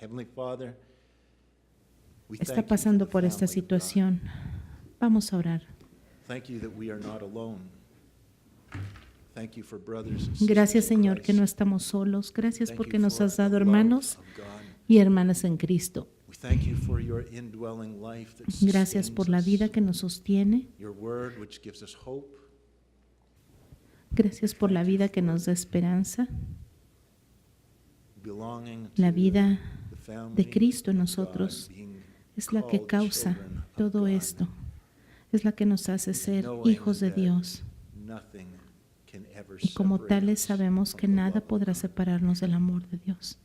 Heavenly Father, we está thank you pasando for por the esta family of God. situación. Vamos a orar. Thank you that we are not alone. Thank you for brothers and sisters Gracias, in Señor, que no Christ. estamos solos. Gracias Thank porque you nos for has the dado love hermanos of God. y hermanas en Cristo. We thank you for your indwelling life that Gracias sustains por la vida us. que nos sostiene. Your word which gives us hope. Gracias por la vida que nos da esperanza. Belonging to La vida the family de Cristo en of nosotros God, being es la que called causa children of todo God. esto. Es la que nos hace ser Knowing hijos de that Dios. nothing can ever Y como separate tales us sabemos from que the nada love of podrá God. separarnos del amor de Dios.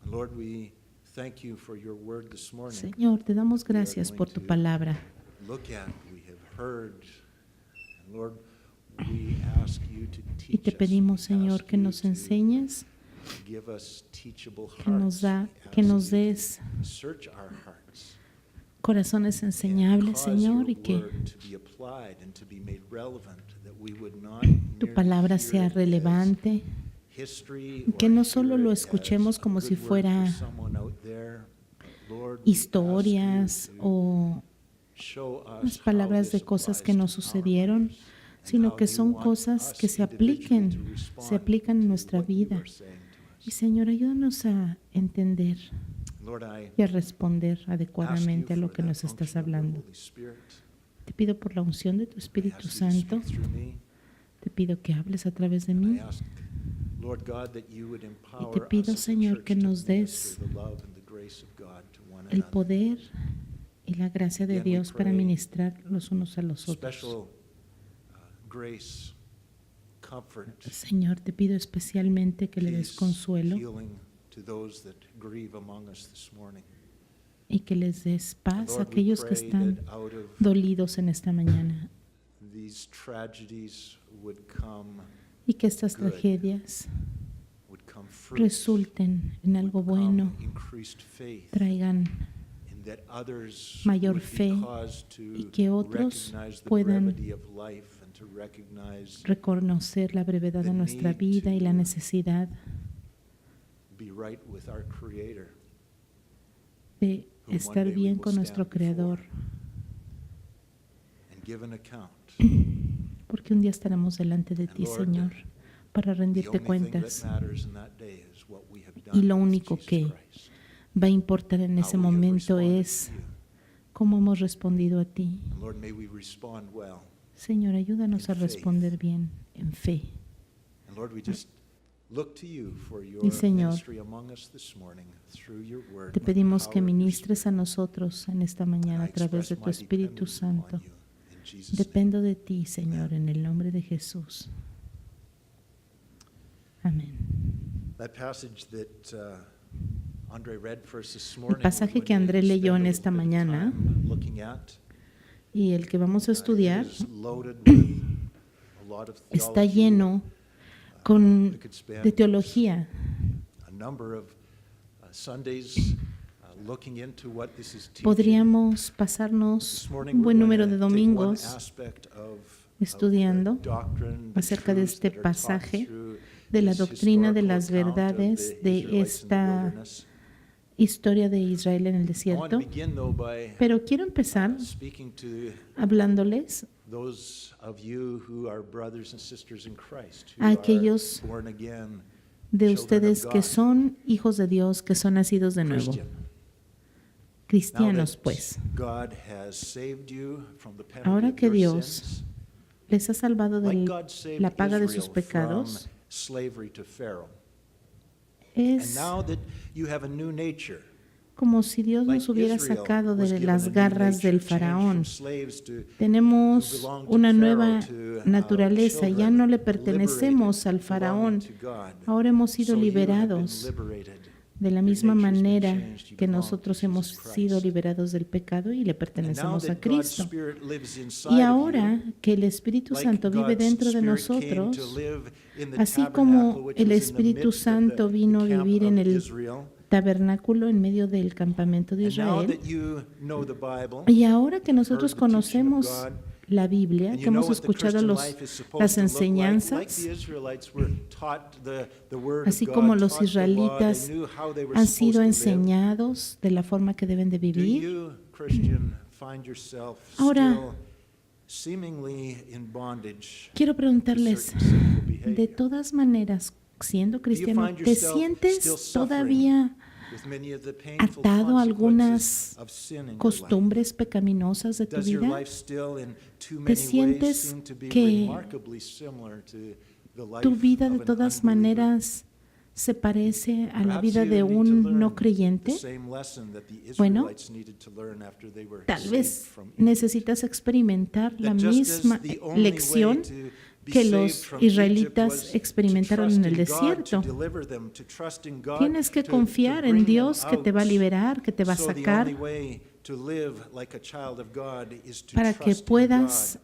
Lord, we thank you for your word this morning. Señor, te damos We are gracias going por tu to palabra. Look at, we have heard. And Lord, we ask you to teach Y te us. pedimos, We Señor, ask que you nos to enseñes, give us teachable que nos hearts. We que ask nos you to des search our hearts corazones and enseñables, cause Señor, your y que word to be applied and to be made relevant, that we would not tu merely palabra hear sea it as relevante, history que or no solo hear lo it escuchemos as a como si good word fuera for someone out there. Lord, we ask historias you to o show us unas how palabras de this cosas applies que to nos our sucedieron, lives, and sino how que you son want cosas que us se individually to apliquen, se respond aplican en to nuestra what you vida. are saying to Y us. Señor, ayúdanos a entender Lord, I y a responder ask you adecuadamente a lo for que that nos estás unction of your hablando. Holy Spirit. Te pido por la unción de tu I Espíritu ask you to Santo, speak through me. te pido que hables a través de I mí. ask, Lord God, that you would empower Y te pido, us as a Señor, church que to nos des minister the love and the grace of God to one el another. poder y la gracia de Again, we Dios para pray ministrar los unos a los otros. Special grace, comfort, Señor, te pido especialmente que le des peace, consuelo healing to those that grieve among us this morning. y que les des And paz a Lord, we aquellos que pray están that out of dolidos en esta mañana these tragedies would come y que estas good, tragedias would come fruit, resulten en algo would come bueno, increased faith, traigan and that others mayor would be fe caused to y que otros recognize the puedan brevity of life and to recognize reconocer la brevedad de nuestra vida y la necesidad be right with our Creator, de whom one estar day we bien will con nuestro stand before Creador, and give an account. porque un día estaremos delante de And ti, Lord, Señor, para The rendirte only thing cuentas. that matters in that day is what we have Y done lo with único Jesus que Christ. va a importar en ese How we have momento responded es to you. cómo hemos respondido a ti. And Lord, may we respond well. Señor, ayúdanos In a faith. responder bien, en fe. And Lord, we just look to you for your Y Señor, ministry among us this morning through your word. Te by the pedimos que power of your ministres a Spirit. nosotros en esta mañana And a I través de express tu my Espíritu dependence Santo. upon you. In Jesus' name. Dependo de ti, Señor, en el nombre de Jesús. Amén. That passage that Andre read for us this morning, pasaje we're que going to André leyó spend en a esta little bit of mañana, time looking at. Y el que vamos a estudiar It is loaded with a lot of está theology. lleno We could spend de teología. a number of Sundays looking into what this is teaching. Podríamos pasarnos This morning un we're buen going número to de take one domingos aspect of estudiando the doctrine, the acerca de truths este that are taught pasaje through de la this doctrina de historical las account of verdades the de Israelites in the esta wilderness. historia de Israel en el I want desierto. to begin though by Pero quiero empezar speaking to hablándoles those of you who are brothers and sisters in Christ, who a aquellos are born again de children ustedes of que God, son hijos de Dios, que son nacidos de nuevo, Christian. Now cristianos that pues. God has saved you from the penalty Ahora of que your Dios sins, les ha salvado like de God saved la paga de Israel sus pecados, from slavery to Pharaoh. And es now that you have a new nature, como si Dios like nos hubiera Israel sacado was de given a las new garras nature, del changed faraón. from slaves to Tenemos who belong to una Pharaoh nueva to naturaleza, ya children no le pertenecemos al liberated, faraón, belonging to God. ahora hemos sido So you have been liberados liberated. de la Your misma nature's been manera changed. You que belong to nosotros Jesus hemos Christ. sido liberados del pecado y le And now pertenecemos a that God's Cristo. Spirit lives inside Y of ahora you, que el Espíritu like Santo vive God's dentro de Spirit came to nosotros, live in the así tabernacle, como which el was in the Espíritu midst of Santo vino a the camp vivir en of el Israel. tabernáculo en medio del campamento de And now Israel, that you know the Bible, y ahora que nosotros heard the teaching of conocemos God, la Biblia, And que you know hemos what the escuchado Christian life is supposed las to look like? Like enseñanzas, the Israelites were taught the word of así God, como los taught the law, they israelitas knew how they were han supposed sido to live. enseñados de la forma que deben de Do vivir. you, Christian, find yourself Ahora, still seemingly in bondage Quiero to preguntarles, certain sinful de behavior? todas maneras, siendo cristiano, find ¿te yourself sientes still suffering todavía with many of the painful atado a consequences algunas of sin in your life? costumbres pecaminosas de tu Does your vida? life still in too ¿Te many ways sientes seem to be que remarkably similar to the life tu vida de of an todas unbeliever? maneras se parece a la Perhaps vida you de need to un learn no the creyente? same lesson that the Bueno, Israelites needed to learn after they were Tal saved vez from Egypt. necesitas experimentar la That just as misma the only lección way to be que saved los from Egypt israelitas was to experimentaron trust en el in God to desierto. deliver them, to trust in God Tienes que to confiar en bring them Dios que te va a out. liberar, que te va a So the sacar, only way to live like a child of God is to para que trust in puedas God.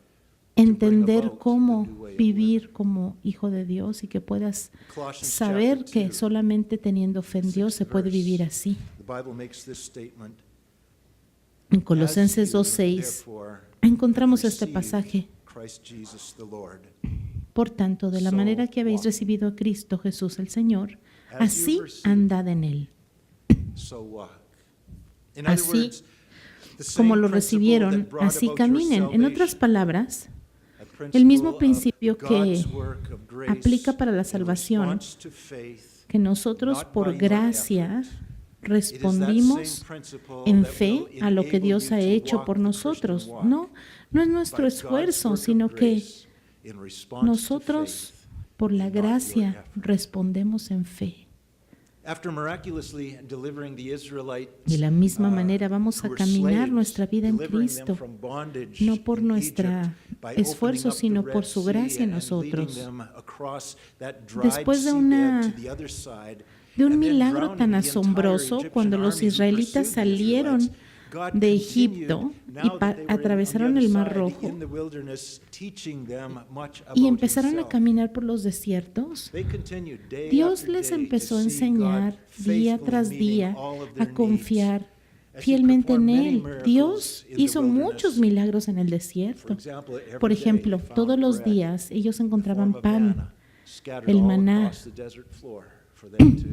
entender about cómo the new way of vivir como hijo de Dios y que puedas Colossians saber chapter que 2, solamente teniendo fe en Dios se puede verse. vivir así. The Bible makes this statement. En Colosenses As you, 2:6 therefore, encontramos have este received pasaje. Christ Jesus the Lord, Por tanto, de la So manera que habéis walk. recibido a Cristo Jesús el Señor, As así you've received, andad en Él. so walk. In Así other words, the same Como lo principle recibieron, that brought así about your caminen. En otras salvation, palabras, a el mismo principle principio of que God's work of grace aplica para la in salvación, response to faith, que nosotros not por by your gracia effort. It is that respondimos same principle en that fe will a lo que enable Dios you ha to hecho walk por the nosotros. Christian walk. No es nuestro By God's esfuerzo, work of sino que grace in response to nosotros faith, por la and not your gracia effort. respondemos en fe. After miraculously delivering the Israelites, De la misma manera who vamos a were caminar slaves, nuestra vida en delivering them Cristo, from bondage no por in nuestro Egypt, by esfuerzo, opening up sino the por Red su Sea gracia en and leading nosotros. them across that dried Después de seabed to the other side, De un and then milagro drowning tan the entire asombroso, Egyptian cuando los army who israelitas pursued the salieron Israelites, God de continued, Egipto y now that they were on the atravesaron other el Mar side Rojo in the wilderness, teaching them much y about empezaron a himself. caminar por los desiertos, They continued day Dios after les day empezó to a see enseñar God día faithfully tras meeting día all of a their confiar needs. As he fielmente en performed many Él. miracles Dios in the hizo muchos wilderness. milagros en el For desierto. example, every Por day ejemplo, they found todos los bread días ellos in the encontraban form of pan manna scattered el all maná across the desert floor for them to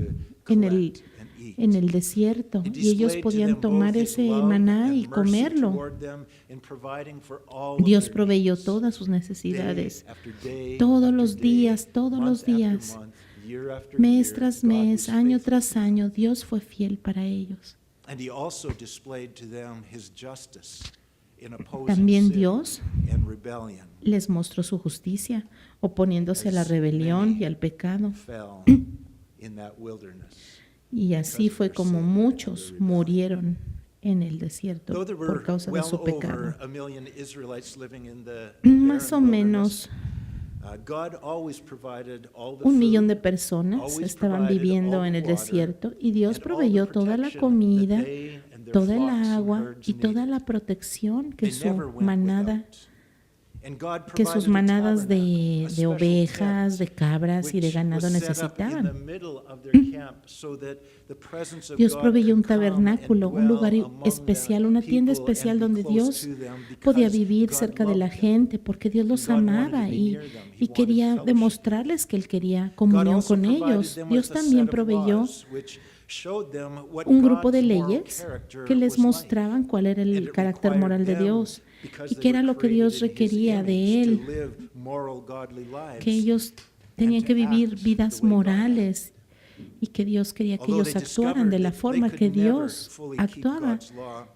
en collect and eat. en el desierto It y ellos displayed to podían them tomar both his ese love maná and y mercy comerlo. toward them in providing for all of Dios their proveyó needs. todas sus Day necesidades. after day Todos after los day, días, todos month los after días, month, year after mes year, tras God mes, was año faithful. tras año, Dios fue fiel para ellos. And he also displayed to them his justice in opposing También sin Dios and rebellion. les mostró su justicia, oponiéndose a la As rebelión many y al pecado. Fell in that wilderness. Y así fue como muchos murieron en el desierto Though there por were causa de well su pecado. over 1 million Israelites living in the Más o barren menos wilderness, God always provided all the 1 millón de food personas always estaban provided viviendo all en the el water desierto y Dios and all the proveyó toda la protection comida, that they and their toda el flocks and agua herds y toda needed. la protección que They never su went manada, without. And God que sus provided a manadas tabernacle, a de special ovejas, de tent, cabras y de which ganado was set up in the necesitaban. middle of their camp so that the presence of Dios God proveyó un could come and tabernáculo, un dwell lugar among the especial, una tienda people and especial be donde close Dios to them podía because vivir God cerca de la loved them. gente porque Dios los God wanted to amaba be y, near them. He y wanted quería fellowship. demostrarles que Él quería God comunión also con provided ellos. them Dios with a también set of proveyó laws which showed them what un grupo de God's moral leyes character que les was like. mostraban cuál era And el it carácter required moral de them, Dios because y they qué era were lo que created Dios in His requería de image, Él, to live moral, godly lives. que ellos tenían to que vivir act vidas the way God morales y que Dios quería que Although ellos they actuaran de discovered la that forma they que could never Dios fully keep actuaba. God's law,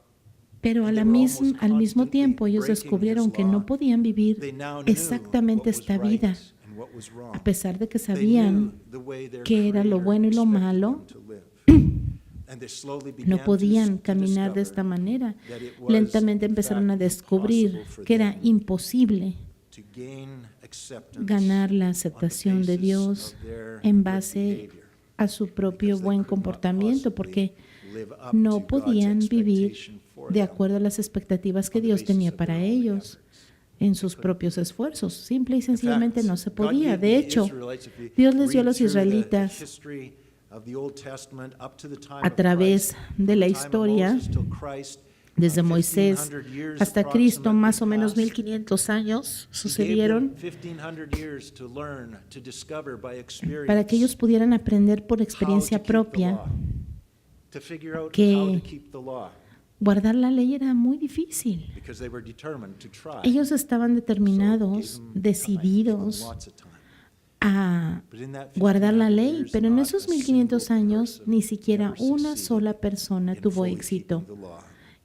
Pero and they were almost al mismo constantly tiempo ellos breaking descubrieron His que law, no podían they vivir now knew exactamente what was esta right vida, and what was wrong. a pesar de que They knew sabían the way their qué era lo Creator bueno y lo expected malo. them to live. And they slowly No began podían to caminar de discover esta manera. that it was, Lentamente in empezaron a fact, descubrir impossible for que era them imposible to gain acceptance ganar la on the aceptación de basis Dios of their en good base behavior, a su propio because they buen could not comportamiento, possibly porque live up no to God's podían vivir expectation for de them acuerdo a las expectativas que on the Dios basis tenía of para their own ellos efforts. en sus propios esfuerzos. Simple y In fact, sencillamente no se God podía. gave De the hecho, Israelites, if you Dios les dio a read los through the israelitas history of the Old Testament up to the time a of través Christ, de from la the time of historia Moses till Christ, Desde Moisés 1500 years hasta Cristo, más o menos approximately 1500 años He gave sucedieron them 1500 years to learn, to discover by experience para que ellos pudieran aprender por how to experiencia keep the propia law, to figure out que how to keep the law, guardar la ley era muy difícil. because they were determined to try. Ellos estaban So determinados, gave them time, gave them decididos lots of time. a But in that guardar la 1500 ley, years, pero en not esos a 1500 single años person ni siquiera ever una succeeded sola persona in tuvo fully éxito keeping the law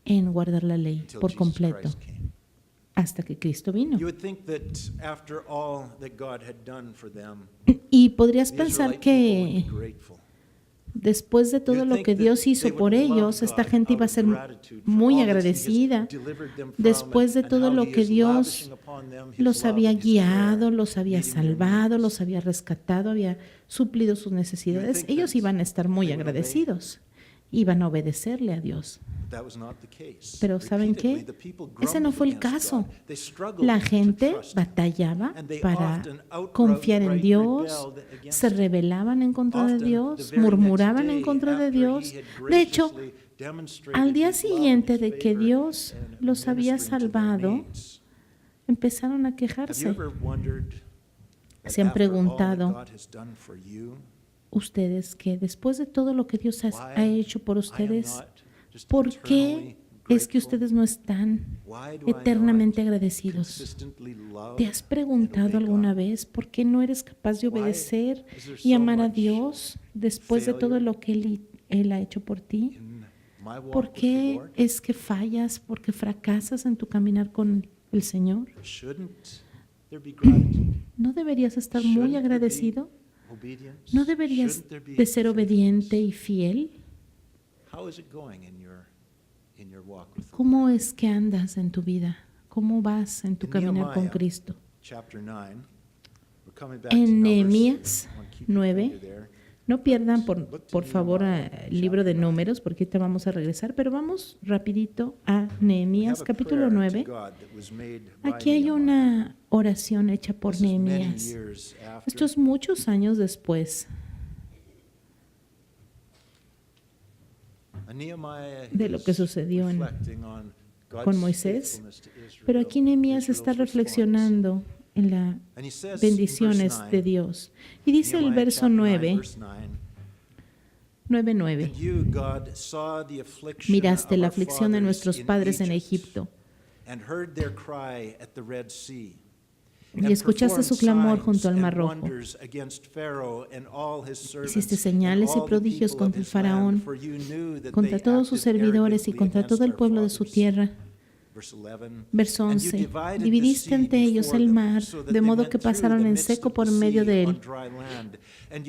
en guardar la ley until por Jesus completo Christ came. hasta que Cristo vino. You would think that after all that God had done for them, Y podrías the pensar Israelite people would be que grateful. después de todo You'd lo think que that Dios they hizo would por love ellos, esta God gente iba a out of ser gratitude for muy all that He has agradecida delivered them from después de and todo how lo He que is Dios lavishing upon them His los love había and His care, guiado, los había meeting their salvado, needs. los había rescatado, había suplido sus necesidades. think Ellos that iban a estar muy they would obey. agradecidos, iban a obedecerle a Dios. That was not the case. Pero ¿saben Repeatedly, qué? the people Ese no grumbled fue el against caso. God. They struggled La to gente trust Him. batallaba And they para often confiar en outright Dios, rebelled against se Him. rebelaban en contra de Often, Dios, the very murmuraban next en day, contra de after Dios. He had De hecho, graciously demonstrated al día His love and siguiente His de que favor Dios and los había ministering to their salvado, needs. empezaron a Have you quejarse. ever wondered that Se han after all that preguntado God has done for you, ustedes que después de todo lo que Dios ha why hecho por I am ustedes, not just ¿por qué eternally es que grateful? ustedes no están Why do I eternamente not agradecidos? consistently love ¿Te has and preguntado obey alguna God? vez por qué no eres capaz de Why obedecer is there y so amar a much Dios después de todo failure lo que Él ha hecho por ti? in my walk ¿Por with the qué Lord? es que fallas? ¿Por qué fracasas en tu caminar con el Señor? Shouldn't there be gratitude? ¿No deberías estar Shouldn't muy there be agradecido? obedience? ¿No deberías Shouldn't there be de ser obediente y faithfulness? fiel? How is it going in your walk with the Lord? ¿Cómo es que andas en tu vida? ¿Cómo vas en tu En caminar con Nehemiah, Cristo? Chapter 9. We're coming back to En Numbers. Nehemías I want to keep your 9, finger there. no pierdan Look por to favor Nehemiah, el libro de chapter 9. Números, porque ahorita vamos a regresar, pero vamos rapidito a We Nehemías have a capítulo prayer to 9. God that was made by Aquí hay Nehemiah. una oración hecha por This is many Nehemías. years after. Esto es muchos años después Nehemiah de lo que is sucedió reflecting on God's con Moisés, faithfulness to Israel, pero aquí Nehemías está Israel's reflexionando en las response. And he says in bendiciones verse de 9, Dios. Y dice el Nehemiah verso chapter 9, 9, verse 9, 9:9. "And you, God, saw the affliction Miraste of la our aflicción de fathers nuestros in padres en Egypt, Egipto and heard their cry at the Red Sea. y escuchaste su clamor junto al Mar Rojo. Hiciste señales y prodigios contra el faraón, contra todos sus servidores y contra todo el pueblo de su tierra. Verso 11. Dividiste ante ellos el mar, de modo que pasaron en seco por medio de él.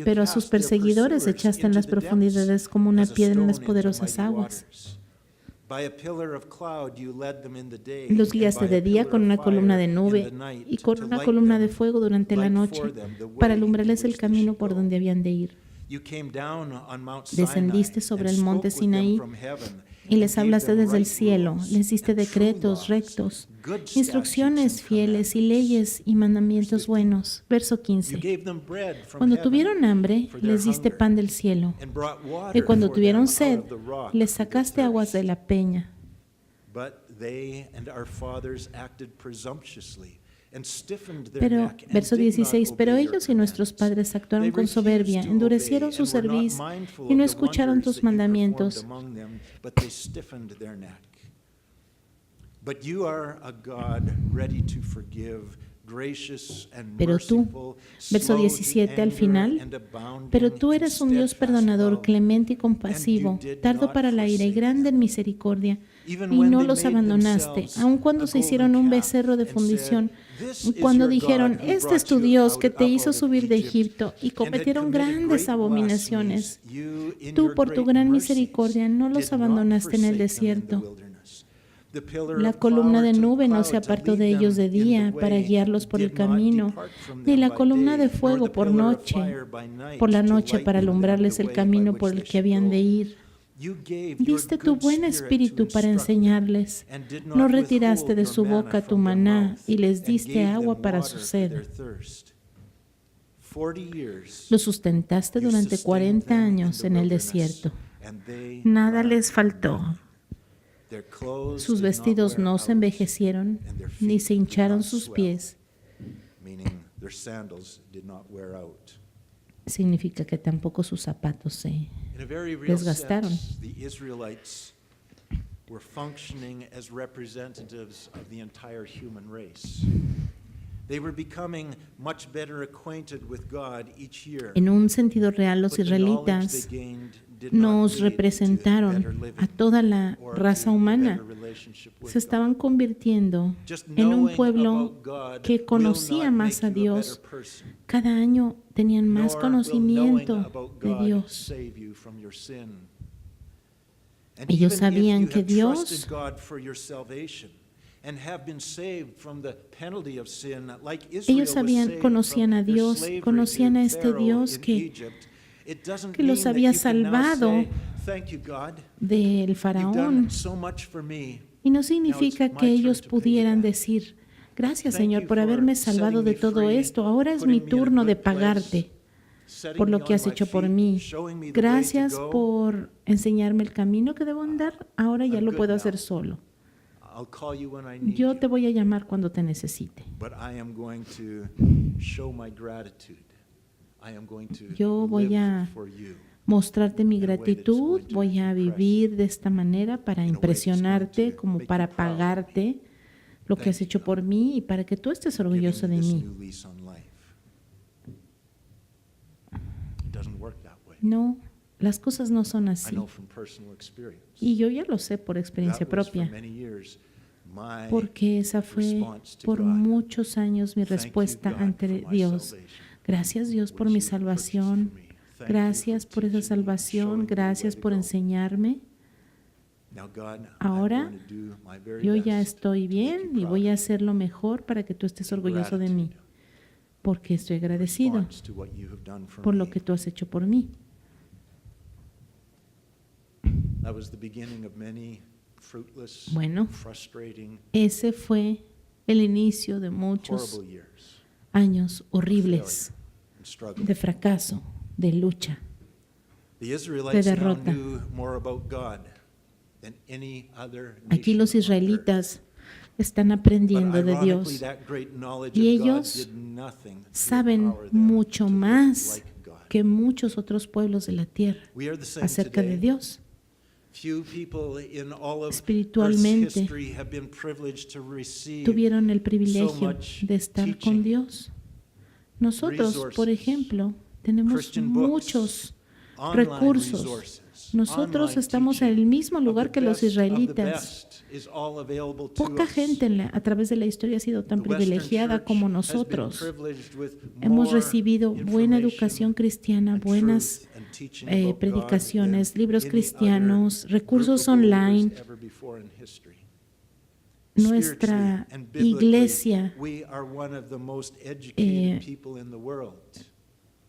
Pero a sus perseguidores echaste en las profundidades como una piedra en las poderosas aguas. Los guiaste de día con una columna de nube y con una columna de fuego durante la noche para alumbrarles el camino por donde habían de ir. Descendiste sobre el monte Sinaí y les hablaste desde el cielo, les diste decretos rectos, instrucciones fieles y leyes y mandamientos buenos. Verso 15. Cuando tuvieron hambre, les diste pan del cielo, y cuando tuvieron sed, les sacaste aguas de la peña. Pero, verso 16, pero ellos y nuestros padres actuaron con soberbia, endurecieron su cerviz y no escucharon tus mandamientos. Pero tú, verso 17 al final, pero tú eres un Dios perdonador, clemente y compasivo, tardo para la ira y grande en misericordia, y no los abandonaste, aun cuando se hicieron un becerro de fundición, cuando dijeron, este es tu Dios que te hizo subir de Egipto, y cometieron grandes abominaciones. Tú, por tu gran misericordia, no los abandonaste en el desierto. La columna de nube no se apartó de ellos de día para guiarlos por el camino, ni la columna de fuego por la noche para alumbrarles el camino por el que habían de ir. Diste tu buen espíritu para enseñarles, no retiraste de su boca tu maná y les diste agua para su sed. Los sustentaste durante 40 años en el desierto. Nada les faltó. Their clothes Sus did not vestidos wear no se out, envejecieron, and their ni feet se did hincharon not sus swell, pies. meaning their sandals did not wear out. Significa que tampoco sus zapatos se In a very real desgastaron. sense, the Israelites were functioning as representatives of the entire human race. They were becoming much better acquainted with God each year. En un sentido real, los But the knowledge israelitas they gained did not nos lead to better representaron living a toda la or raza to a humana. better relationship with Se estaban God. convirtiendo Just en un knowing pueblo about God que will conocía not más make a you a Dios. better person, Cada año tenían más nor will knowing conocimiento about de God Dios. save you from your sin. And Ellos even sabían if you que have Dios trusted God for your salvation and have been saved from the penalty of sin, like Israel Ellos was saved conocían a from their Dios, slavery conocían to a este Pharaoh Dios in que Egypt, it doesn't los mean that había you can now salvado say, "Thank you, God. del You've faraón. done so much for me." Y no significa Now it's que my ellos turn to pay you pudieran back. decir, gracias Thank Señor you por for haberme salvado setting de me todo free, esto. Ahora es mi putting me in a turno de good place, pagarte setting por me lo on que has my hecho por feet, mí. showing me the way to Gracias go. por enseñarme el camino que debo andar. Ahora ya I'm lo good puedo now. hacer solo. I'll call you when I need Yo you. te voy a llamar cuando te necesite. But I am going to show my gratitude. I am going to Yo voy live a for you. Mostrarte mi gratitud, voy a vivir de esta manera para impresionarte, como para pagarte lo que has hecho por mí y para que tú estés orgulloso de Giving mí. this new lease on life. It doesn't work that way. No, las cosas no son I así. know from personal experience. Y yo ya lo sé por experiencia That was for propia, many years my porque esa fue response to por God. muchos años mi Thank you, respuesta God, ante for my Dios. salvation, Gracias Dios por which mi you have purchased salvación. for me. Thank you Gracias for por esa teaching me, showing salvación. me the way Gracias to por go. enseñarme. Now, God, I'm Ahora going to do my very yo ya best estoy to make bien you y proud. voy a hacer lo mejor para que tú estés In orgulloso de mí, gratitude, porque estoy in agradecido response to what you have done for por lo me. que tú has hecho por mí. That was the beginning of many fruitless, Bueno, frustrating, ese fue el inicio de muchos horrible years años horribles and struggle. de fracaso, de lucha. The Israelites now derrota. knew more about God than any other Aquí nation los on earth. israelitas están But aprendiendo de ironically, Dios that great knowledge y of God ellos did nothing to saben empower them mucho to live más like God. que muchos otros pueblos de la tierra We are the same acerca de today. Dios. Few people in all of Espiritualmente, Earth's history have been privileged to receive Tuvieron el so privilegio much de estar teaching, con Dios. Nosotros, por resources, ejemplo, tenemos Christian books, muchos online recursos. resources, Nosotros online estamos en el teaching mismo of lugar the que los best of the israelitas. best is all available to Poca us. gente a través de la historia ha sido tan The Western privilegiada Church como has been nosotros. privileged with Hemos more recibido buena educación information cristiana, and buenas truth and teaching about God predicaciones, than libros any cristianos, other recursos group of believers online. ever before in history. Nuestra Spiritually and biblically, iglesia, we are one of the most educated people in the world.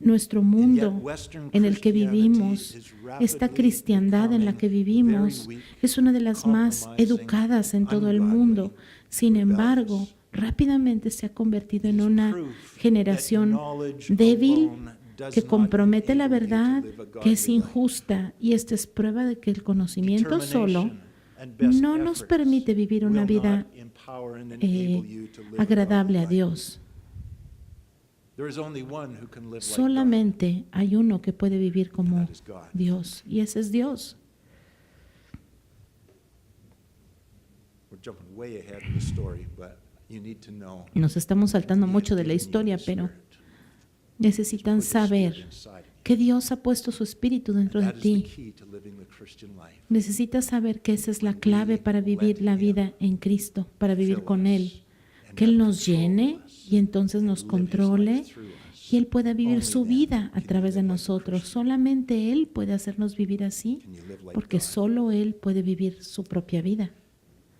nuestro And yet mundo Western en el que Christianity vivimos, is esta rapidly cristiandad en la que becoming vivimos, very weak, es una de las más compromising, educadas en todo el ungodly, mundo. Sin embargo, rebellious. rápidamente se ha convertido en It is una proof that generación knowledge débil alone does que not compromete la enable you to verdad, live a que es godly life. injusta, y esta es prueba de que el conocimiento solo Determination and best no nos efforts permite vivir una will vida not empower and enable you to live a agradable a godly life. Dios. There is only one who can live like God. Solamente hay uno que puede vivir como That is God. Dios, y ese es Dios. We're jumping way ahead of the story, but you need to know Nos estamos saltando He has mucho de la given you historia, the pero Spirit. necesitan He's put the Spirit saber inside of you. que Dios ha puesto su espíritu dentro de That is the ti. key to living the Christian life. Necesitas saber que esa es la clave para vivir la vida en Cristo, para vivir con Él. Que Él nos llene y entonces nos controle y Él pueda vivir su vida a través de nosotros. Solamente Él puede hacernos vivir así, Can you live like porque God? solo Él puede vivir su propia vida.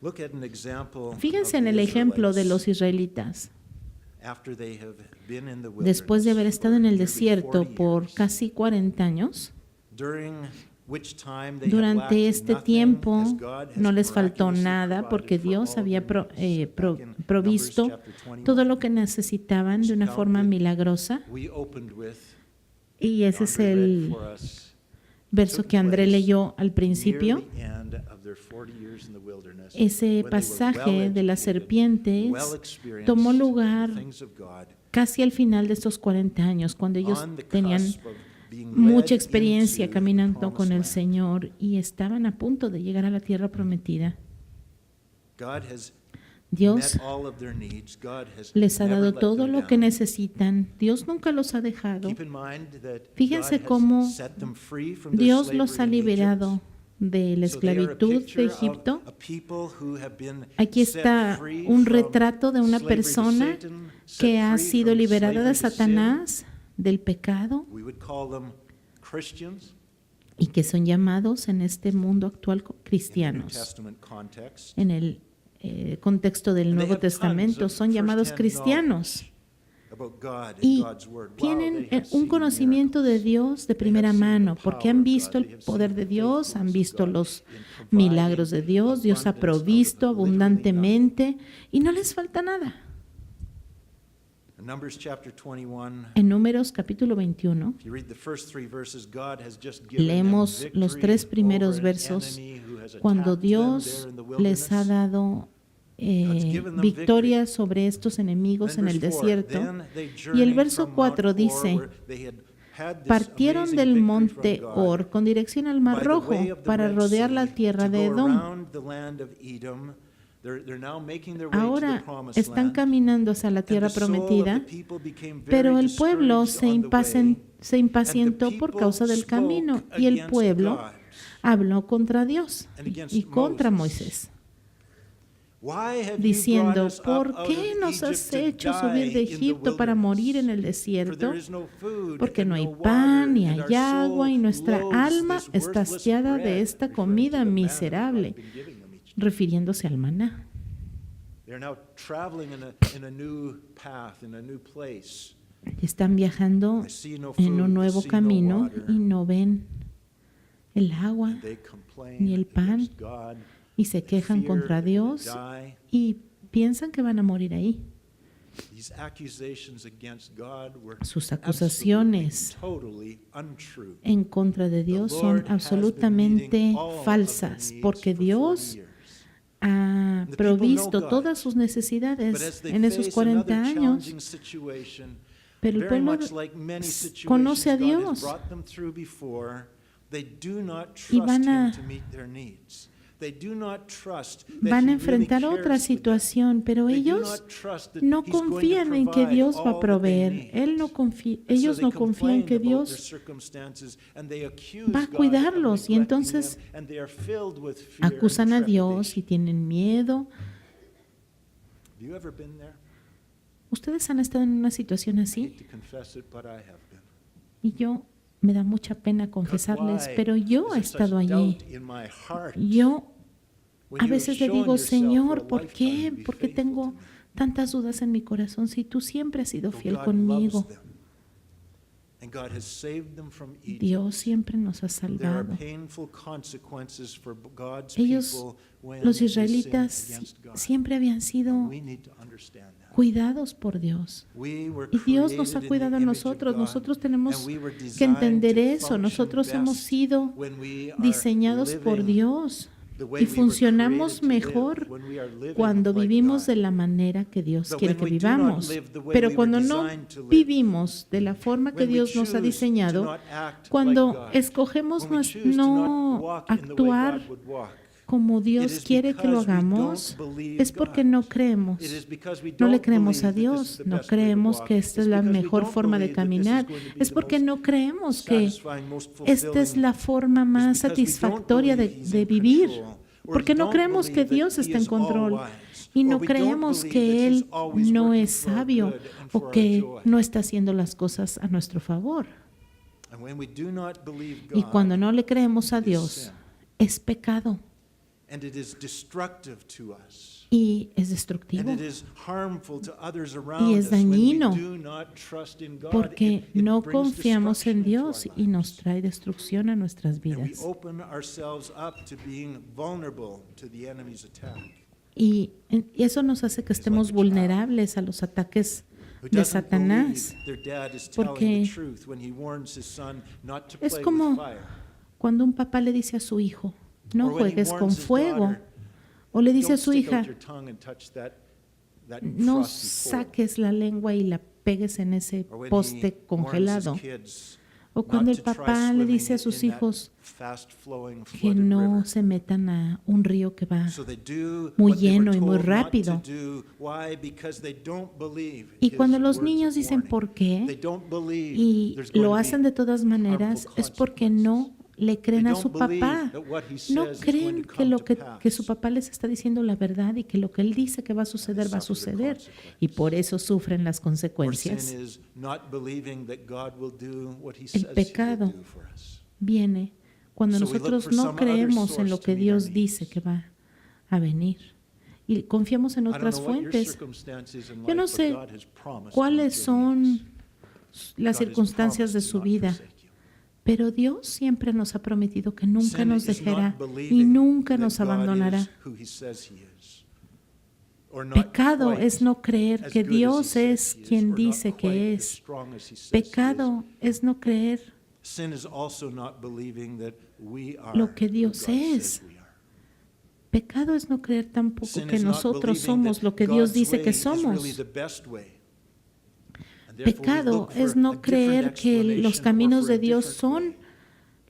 Look at an example Fíjense of en the el ejemplo de los Israelites. israelitas. After they have been in the Después de haber wilderness estado en el for nearly desierto 40 por years, casi 40 años, during which time they have lacked durante este nothing, tiempo as God has no les faltó miraculously nada porque provided for Dios all había of their needs. Back in provisto Numbers chapter 21, todo lo que necesitaban de una forma milagrosa. we opened with, Y ese es Andre read el for us, verso que André leyó al principio. near the end of their Ese pasaje de las serpientes tomó lugar casi al final de estos 40 años, cuando ellos tenían mucha experiencia caminando con el Señor y estaban a punto de llegar a la tierra prometida. Dios les ha dado todo lo que necesitan. Dios nunca los ha dejado. Fíjense cómo Dios los ha liberado de la esclavitud de Egipto. Aquí está un retrato de una persona que ha sido liberada de Satanás, del pecado, y que son llamados en este mundo actual cristianos. En el contexto del Nuevo Testamento son llamados cristianos y tienen un conocimiento de Dios de primera mano, porque han visto el poder de Dios, han visto los milagros de Dios. Dios ha provisto abundantemente y no les falta nada. En Números capítulo 21, leemos los 3 primeros versos cuando Dios les ha dado victoria sobre estos enemigos en el desierto. Y el verso 4 dice: partieron del monte Or con dirección al Mar Rojo para rodear la tierra de Edom. Ahora están caminando hacia la tierra prometida, pero el pueblo se impacientó por causa del camino, y el pueblo habló contra Dios y contra Moisés, diciendo: ¿por qué nos has hecho subir de Egipto para morir en el desierto? Porque no hay pan ni hay agua, y nuestra alma está hastiada de esta comida miserable, refiriéndose al maná. Están viajando en un nuevo camino y no ven el agua ni el pan, y se quejan contra Dios y piensan que van a morir ahí. Sus acusaciones en contra de Dios son absolutamente falsas, porque Dios ha provisto todas sus necesidades en esos 40 años. Pero el pueblo conoce a Dios y van a enfrentar otra situación, pero ellos no confían en que Dios va a proveer. Ellos no confían que Dios va a cuidarlos, y entonces acusan a Dios y tienen miedo. ¿Ustedes han estado en una situación así? Y yo, me da mucha pena confesarles, pero yo he estado allí. Yo a veces le digo: Señor, ¿por qué? ¿Por qué tengo tantas dudas en mi corazón si tú siempre has sido fiel conmigo? Dios siempre nos ha salvado. Ellos, los israelitas, siempre habían sido cuidados por Dios. Y Dios nos ha cuidado a nosotros. Nosotros tenemos que entender eso. Nosotros hemos sido diseñados por Dios. Y funcionamos mejor cuando vivimos de la manera que Dios quiere que vivamos. Pero cuando no vivimos de la forma que Dios nos ha diseñado, cuando escogemos no actuar como Dios quiere que lo hagamos, es porque no creemos. No le creemos a Dios, no creemos que esta es la mejor forma de caminar. Es porque no creemos que esta es la forma más satisfactoria de vivir. Porque no creemos que Dios está en control. Y no creemos que Él no es sabio o que no está haciendo las cosas a nuestro favor. Y cuando no le creemos a Dios, es pecado. Y es destructivo. Y es dañino, porque no confiamos en Dios y nos trae destrucción a nuestras vidas. Y eso nos hace que estemos vulnerables a los ataques de Satanás, porque es como cuando un papá le dice a su hijo: no Or when he juegues con warns his fuego. daughter, O le dice don't a su stick out hija, your tongue and touch that no frosty pole. saques la lengua y la pegues en ese Or when he poste warns his congelado. kids O cuando not el to try papá le dice a swimming sus in that hijos fast-flowing, que flooded no river. se metan a un río que va So they do muy what they were lleno y muy told not rápido. to do. Why? Because they don't believe Y his cuando los words niños of dicen warning. por They qué don't believe y there's going lo to be hacen de todas maneras, harmful es porque consequences. no le creen They a su don't believe papá. that what he No says is creen going to que come lo to que su pass. papá les está diciendo la verdad y que lo que él dice que va a suceder va a suffer the suceder. consequences. Y por eso sufren las Or consecuencias. sin is not believing that God will do what he El says he will pecado do for us. viene cuando So we look nosotros for some no other creemos en source lo to que meet our Dios dice needs. que va a venir y confiamos en I don't otras know what your fuentes. circumstances in Yo no life, but sé God has promised to cuáles meet your son needs. las God has circunstancias de promised to su not vida, forsake you. pero Dios siempre nos ha prometido que nunca Sin nos is dejará not y believing nunca that nos God abandonará. is who he says he is. Or not Pecado quite es no creer as que good as he Dios says es he is, quien or not dice quite que as es. strong as he says he is. Pecado es no creer Sin is also not believing that we are lo que who Dios God es. says we are. Pecado es no creer tampoco Sin que is not nosotros believing somos that lo que Dios God's dice way que is really somos. the best way. And therefore we Pecado look es for a no different creer que los explanation or caminos for a de Dios different son way.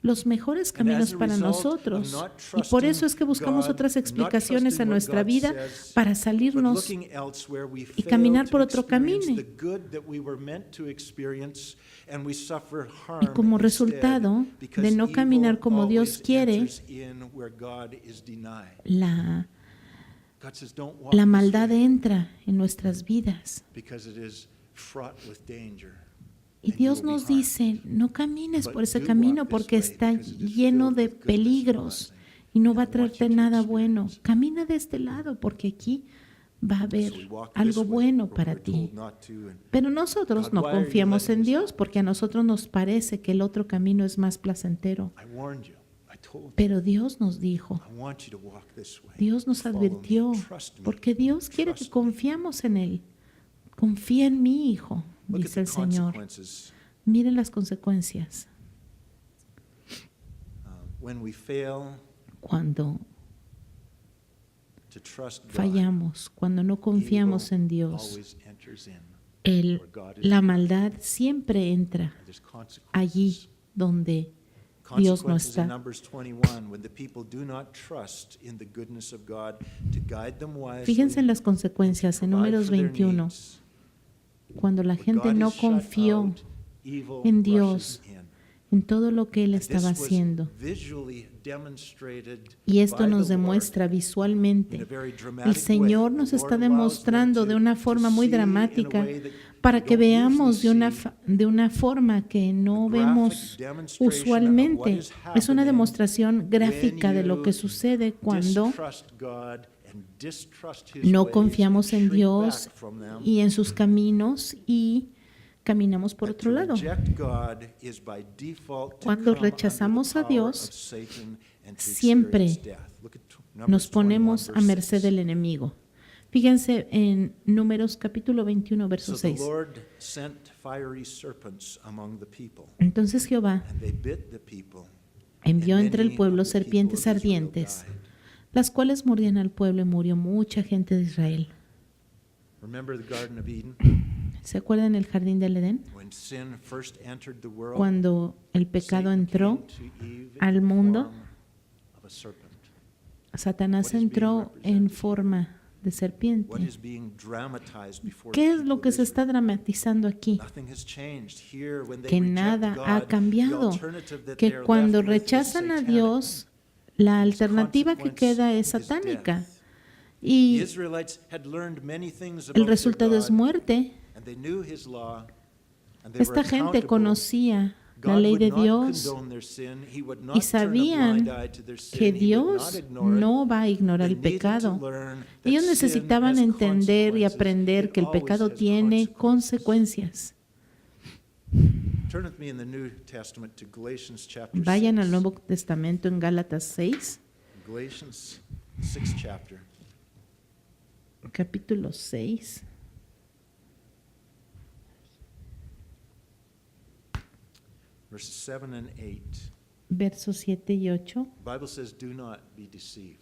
los mejores And caminos as a para result of nosotros. not Y por eso trusting es que buscamos God, otras not explicaciones trusting en what nuestra God vida says, para but salirnos looking elsewhere, we y fail caminar por to otro experience camino. the good that we were meant to experience, and we suffer Y harm como instead, resultado because de no evil caminar como Dios always quiere, enters in where God is denied. la God says, "Don't walk La this maldad way, entra en nuestras vidas. because it is fraught with danger, Y and you Dios will be nos harmed." dice, no camines But por ese do camino walk this porque way, está because it is lleno filled de with goodness and peligros blessing, y no va a and I want traerte you to nada bueno. experience it. Camina de este lado porque aquí va a haber So we walk algo this way, bueno where para we're ti. told not to, and Pero nosotros God, no why are you confiamos letting en this Dios happen porque a to me? nosotros nos parece que el otro camino es más placentero. I warned you. I told you. Pero Dios nos dijo, I want you to walk this way. Dios nos Follow me, advirtió, trust me, porque Dios quiere que trust me. confiamos en Él. Confía en mí, hijo, Look at dice the el Señor. consequences. Miren las consecuencias. When we fail Cuando to trust God, fallamos, cuando no confiamos evil en Dios, always enters in el- where God is la denied. maldad siempre entra And there's consequences. allí donde Dios no Consequences in está. Numbers 21, when the people do not trust in the goodness of God to guide them wisely, Fíjense en las consecuencias en provide Números for their 21, needs. cuando la When gente God no is shut confió out, evil en rushes Dios, in. en todo lo que Él And estaba this was haciendo. visually demonstrated Y esto by nos the Lord demuestra in a visualmente. very El dramatic Señor way. nos The está Lord allows them demostrando de to- una to forma muy see in a dramática way that para you que don't veamos usually de see. de una forma que no A vemos graphic demonstration of what usualmente. is Es una happening demostración gráfica de lo when que you sucede cuando distrust God and distrust His no ways confiamos and en shrink Dios back from them. y en sus caminos y caminamos por And otro to lado. reject God is by default to Cuando come under rechazamos the a power Dios, of Satan and to siempre experience death. Look at Numbers nos ponemos 21, a verse merced 6. del enemigo. Fíjense en Números capítulo 21, verso So the 6. Lord sent fiery serpents among the people, Entonces Jehová and they bit the people. envió and entre el many pueblo of the people serpientes of Israel ardientes, died. las cuales mordían al pueblo y murió mucha gente de Israel. Remember the Garden of Eden? ¿Se acuerdan el jardín del Edén? When sin first entered the world, Cuando el pecado Satan entró came to Eve in al the mundo, form of a serpent. Satanás What is being entró en represented? forma de What serpiente. is being dramatized before ¿Qué the es people lo que of se está Israel? dramatizando aquí? Nothing has changed. Here, when they Que reject nada God, ha the cambiado, alternative that que they're cuando left with is rechazan a satanic. Dios, la Its alternativa que consequence queda es is satánica. death. The Y Israelites had learned many things el about resultado their es God, muerte. and they knew His law, and they were Esta gente accountable. conocía la God ley would de not Dios condone their sin. He would y not turn a sabían blind eye to their sin. que He would not Dios ignore it. no va a ignorar They el needed to pecado. learn that Ellos sin necesitaban has entender y consequences. aprender It que el always pecado has tiene consequences. consecuencias. Turn with me in the New Testament to Galatians chapter Vayan 6. al Nuevo Testamento en Gálatas 6, Galatians 6 chapter. capítulo 6. Verses 7 and 8. versos 7 y 8, The Bible says, "Do not be deceived.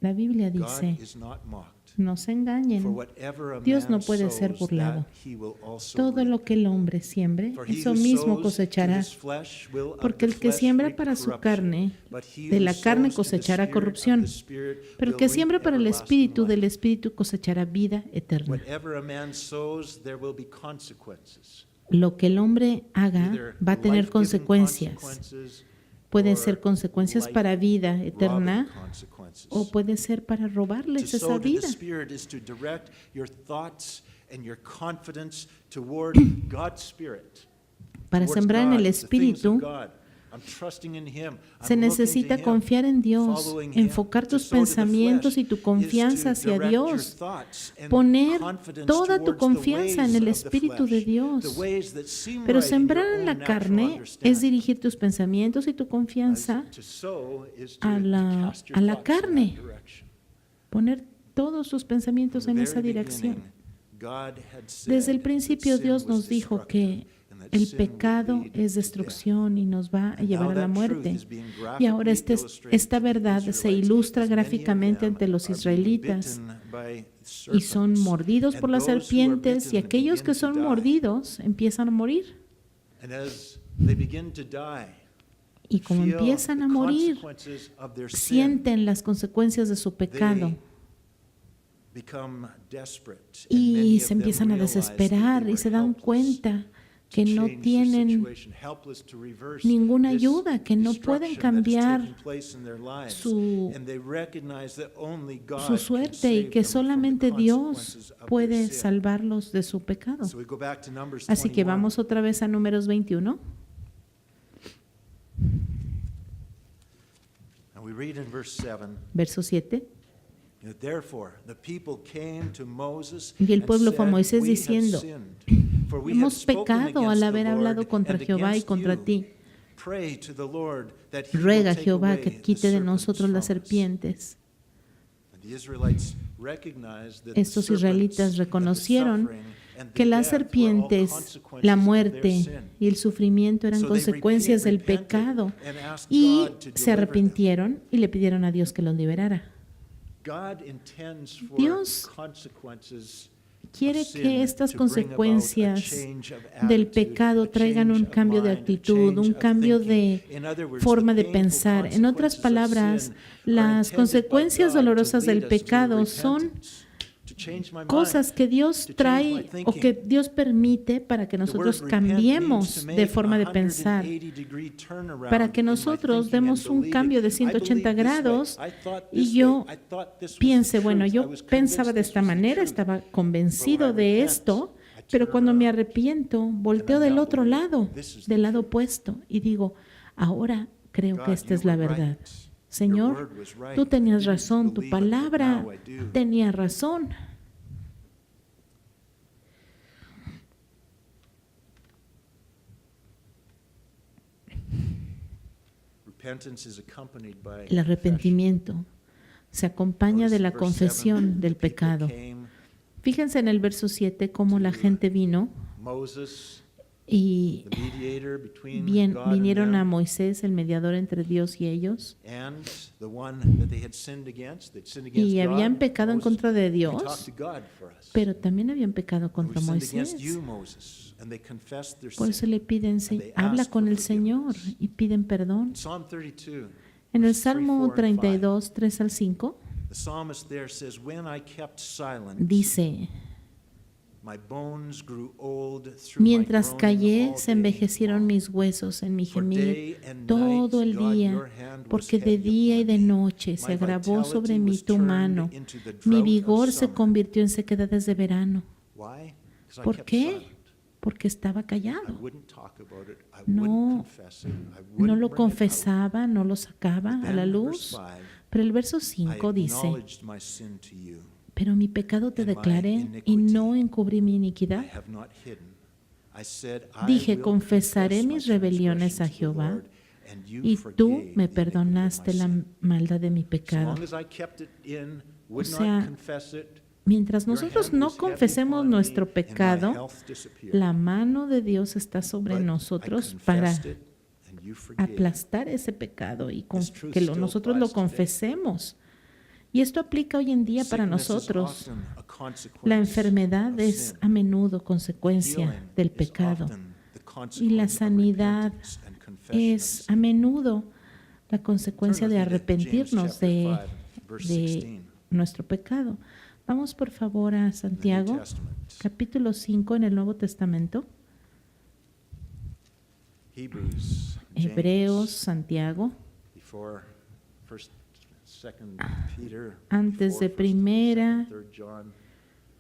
la Biblia God dice, is not mocked. no se For engañen, whatever a Dios no man puede ser sows, burlado. that he will also Todo reap. lo que el hombre siembre, For he eso who mismo sows cosechará. to his flesh will of Porque the el que flesh siembra reap para su corruption, carne, but he de who la carne sows to the cosechará Spirit of corrupción. the Spirit Pero el will que reap siembra para el everlasting Espíritu, life. del Espíritu cosechará vida eterna. Whatever a man sows, there will be consequences. Lo que el hombre haga Either va a tener life-giving consecuencias. consequences Pueden or ser consecuencias para vida life-robbing eterna consequences. o puede ser para To robarles esa sow to the vida. Spirit is to direct your thoughts and your confidence toward God's Spirit. Para towards sembrar en God, el the things of Espíritu, God. I'm trusting in Him. se I'm looking necesita to Him, confiar en Dios, following Him. enfocar To tus sow to the pensamientos flesh y tu is confianza to hacia direct your Dios, thoughts and poner confidence toda tu towards the confianza en ways el of the Espíritu de flesh, Dios. the ways that seem Pero right in your sembrar en own la natural carne es understanding. dirigir tus pensamientos y tu confianza, To sow is to a la cast your a la thoughts in that carne. direction. poner todos tus pensamientos From en the esa very dirección. beginning, God had said Desde el that principio sin Dios was nos dijo que destructive and that el sin would pecado lead es to destrucción y nos va a death. llevar And a la now that truth muerte. is being Y ahora graphically illustrated esta to the verdad se Israelites, ilustra as many of gráficamente them ante los are being israelitas bitten by y son serpents. mordidos por And las those who are serpientes y bitten aquellos que begin to son die. mordidos empiezan a morir. And as they begin to die, Y como feel empiezan the a morir, consequences of their sin, sienten las consecuencias de su pecado they become desperate, and many y of se them empiezan a realize that desesperar they y were se dan helpless cuenta que to no change their tienen situation, helpless to reverse ninguna this ayuda, que no pueden destruction that is cambiar taking place in their lives. su And they recognize that only God su can suerte y save que them from the solamente Dios consequences of puede their sin. salvarlos de su pecado. So we go back to Numbers Así que 21. vamos otra vez a Números 21 And we read in verse 7. verso 7. Therefore, the people came to Moses Y el and pueblo fue a said, Moisés "We have diciendo, sinned, for we have hemos spoken pecado al against haber the hablado Lord contra and Jehová y against contra you. ti. Pray to the Lord that he will Ruega a take Jehová away que the quite de serpents nosotros las from us." serpientes. And the Israelites recognized that the Estos serpents israelitas and the reconocieron suffering and the que las death were all serpientes, consequences la of their muerte sin. y el sufrimiento eran So they consecuencias del repented pecado and asked y God to se deliver them. arrepintieron y le pidieron a Dios que los liberara. God intends for Dios consequences Quiere of sin que estas to bring about a consecuencias change of del attitude, pecado a traigan un change of cambio de mind, a actitud, change un of cambio thinking. de In other words, forma the de painful pensar. En otras consequences of palabras, sin are las intended by consecuencias God to dolorosas lead del us to pecado son repentance, to change my mind. cosas que Dios to change my trae o thinking. que Dios permite para que The nosotros word repent means cambiemos to de make forma de a pensar, 180-degree turnaround para que in my nosotros thinking and demos un believing. cambio de I 180 believe this way. grados I thought y this yo way. I thought this was the piense, bueno, truth. I yo was pensaba convinced de this esta was the manera, truth. estaba convencido de esto, pero cuando me arrepiento, volteo del otro lado, del lado opuesto, y digo, ahora creo que esta es la verdad. Señor, tú tenías razón, tu palabra tenía razón. El arrepentimiento se acompaña de la confesión del pecado. Fíjense en el verso 7 cómo la gente vino y vinieron a Moisés, el mediador entre Dios y ellos, y habían pecado en contra de Dios, pero también habían pecado contra Moisés. Por eso le piden, habla con el Señor, y piden perdón. En el Salmo 32, 3 al 5, dice, mientras callé, se envejecieron mis huesos en mi gemir todo el día, porque de día y de noche se agravó sobre mí tu mano. Mi vigor se convirtió en sequedades de verano. ¿Por qué? Porque estaba callado. No lo confesaba, no lo sacaba a la luz. Pero el verso 5 dice, pero mi pecado te declaré y no encubrí mi iniquidad. Dije, confesaré mis rebeliones a Jehová, y tú me perdonaste la maldad de mi pecado. O sea, mientras nosotros no confesemos nuestro pecado, la mano de Dios está sobre nosotros para you forgave. aplastar ese pecado y This truth que still nosotros lo applies today. confesemos. Y esto aplica hoy en día para Sickness is nosotros. often a consequence La enfermedad of es sin. a menudo consecuencia Healing del is pecado often the y consequence la of sanidad repentance and confession of es sin. a menudo la consecuencia Turn de with me to arrepentirnos James chapter 5, de verse 16. nuestro pecado. Vamos por favor a In the New Santiago, Testament. capítulo 5 en el Nuevo Testamento. Hebrews, Hebreos, James, Santiago, before First, Second Peter, antes de before First, Primera Second, Third John,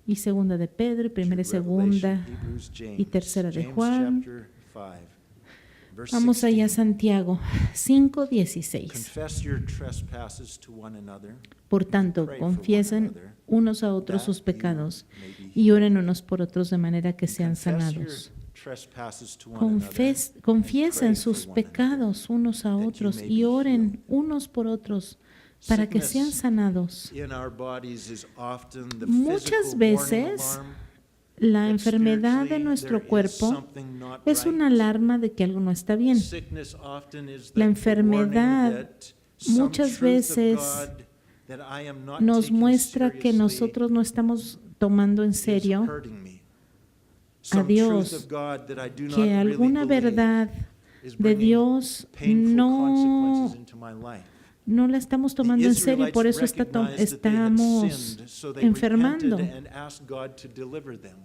y Segunda de Pedro, y Primera y Revelation, Segunda Hebrews, James, y Tercera de James Juan. chapter 5, verse Vamos allá a 16. Santiago 5:16. Confess your trespasses to one another, Por tanto, pray for one confiesen another, unos a otros that sus you pecados may be y healed. oren unos por otros de manera que sean Confess your sanados. trespasses to one another, Confiesen and pray sus for one another, pecados unos a that you otros may y be oren healed. unos por otros para que sean Sickness sanados. in our bodies is often the Muchas physical veces warning alarm la that enfermedad de spiritually nuestro there is cuerpo something not es una right. alarma de que algo no está bien. Sickness often is La the enfermedad warning that some muchas truth of veces God that I am not nos taking muestra que seriously nosotros no estamos tomando en is serio hurting me. a Some truth Dios, of God that I do not que really alguna believe verdad is de bringing Dios painful no, consequences into my life. no la estamos The tomando en serio, Israelites por eso recognized that they had estamos sinned, so they enfermando. repented and asked God to deliver them.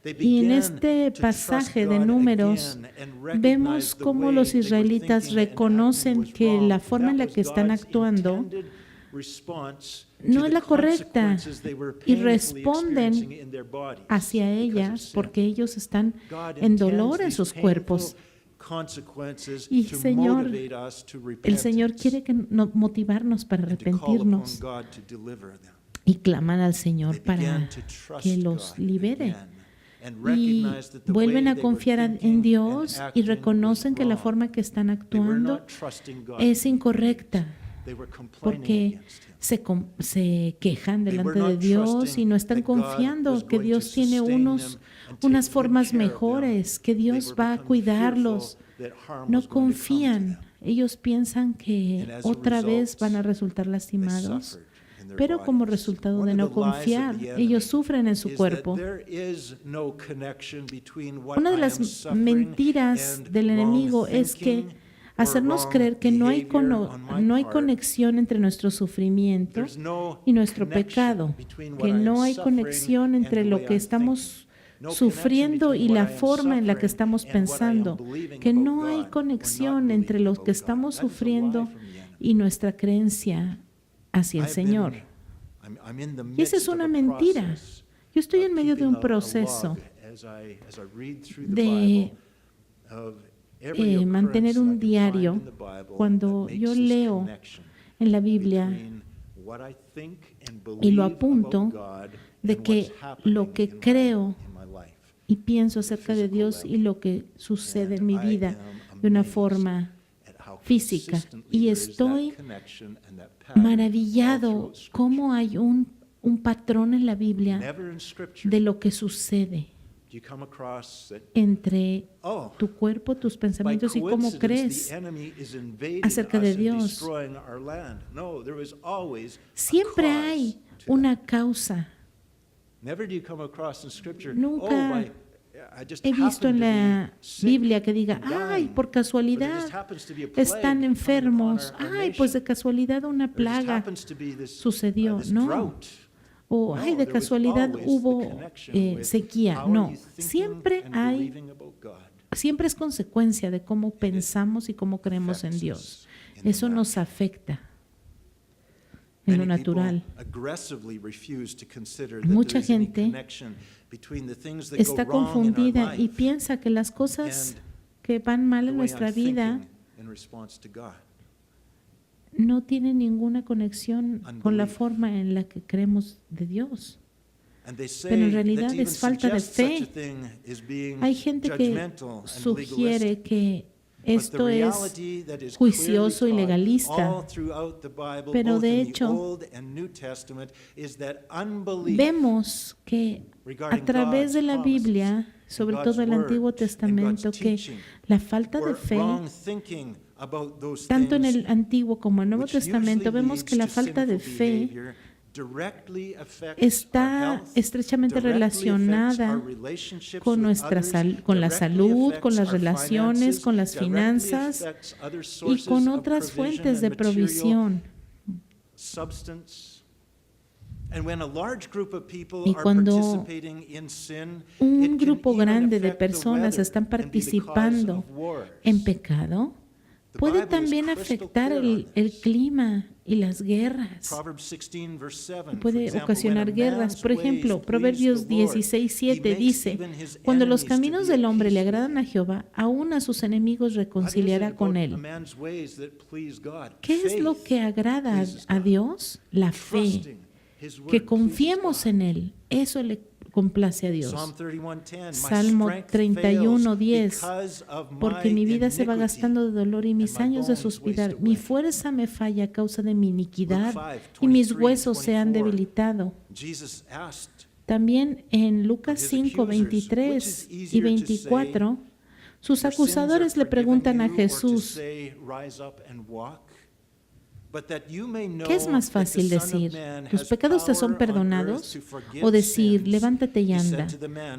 They Y en began este to pasaje trust de God Números again and recognize vemos the cómo way los they were israelitas thinking and reconocen acting was que wrong. la forma en That la was que están God's actuando intended response no to es the la correcta consequences they were y painfully responden experiencing in their bodies hacia because of ellas sin. porque ellos están God en intends dolor en these sus painful cuerpos. consequences Y to Señor, motivate us to El Señor repentance quiere que motivarnos para and to call upon arrepentirnos God to deliver them. y clamar al They Señor began para to trust que los God libere. again and Y recognize that the vuelven way a they were confiar thinking en and Dios y acting reconocen was que la wrong. forma que están They were actuando not trusting God es to meet incorrecta their needs. They were complaining porque against Him. se quejan They delante were de not Dios trusting y no están that God was confiando que going Dios to tiene sustain them and unas take good formas care of them. mejores, que They Dios were va a becoming cuidarlos. fearful that harm No was going to come to confían. them. Ellos piensan que And as a otra vez result, van a resultar They lastimados. suffered in their Pero como bodies. resultado One de of no the lies of confiar, the enemy ellos sufren en su is cuerpo. that there is no connection between what Una de I las am suffering mentiras and del wrong enemigo es que thinking hacernos or creer que no hay, wrong behavior on my no hay part. conexión entre nuestro sufrimiento There's no y nuestro connection pecado, between que what I am no hay suffering conexión and entre the lo way que I'm estamos thinking. No sufriendo connection y between la what I am forma en la que suffering estamos and what I am pensando, believing que about no God hay or not conexión entre believing lo about que God. estamos That is a lie sufriendo from the enemy. y nuestra creencia hacia el I've Señor. I'm in the Y esa es midst of una a mentira. process Yo estoy of en medio de keeping un a proceso log as I read through the de Bible of every mantener occurrence un that I can diario find in the Bible cuando that yo makes this leo connection en la Biblia between what I think and y lo believe apunto about God de and que what's happening lo que in creo my life. y pienso acerca de Dios y lo que sucede en mi vida de una forma física. Y estoy maravillado cómo hay un patrón en la Biblia de lo que sucede entre tu cuerpo, tus pensamientos y cómo crees acerca de Dios. Siempre hay una causa. Nunca he visto en la Biblia que diga, ay, por casualidad están enfermos, ay, pues de casualidad una plaga sucedió, no. O, ay, de casualidad hubo sequía, no. Siempre es consecuencia de cómo pensamos y cómo creemos en Dios. Eso nos afecta en lo natural. Mucha gente está confundida y piensa que las cosas que van mal en nuestra vida no tienen ninguna conexión con la forma en la que creemos de Dios. Pero en realidad es falta de fe. Hay gente que sugiere que Esto es juicioso y legalista. Pero de hecho, vemos que a través de la Biblia, sobre todo el Antiguo Testamento, que la falta de fe, tanto en el Antiguo como en el Nuevo Testamento, vemos que la falta de fe está estrechamente relacionada con con la salud, con las relaciones, con las finanzas y con otras fuentes de provisión. Y cuando un grupo grande de personas están participando en pecado, puede también afectar el clima y las guerras. Puede ocasionar guerras. Por ejemplo, Proverbios 16:7 dice: cuando los caminos del hombre le agradan a Jehová, aún a sus enemigos reconciliará con él. ¿Qué es lo que agrada a Dios? La fe. Que confiemos en Él. Eso le complace a Dios. Salmo 31:10. Porque mi vida se va gastando de dolor y mis años de suspirar. Mi fuerza me falla a causa de mi iniquidad y mis huesos se han debilitado. También en Lucas 5:23 y 24, sus acusadores le preguntan a Jesús: ¿qué es más fácil decir? ¿Tus pecados te son perdonados? O decir, levántate y anda.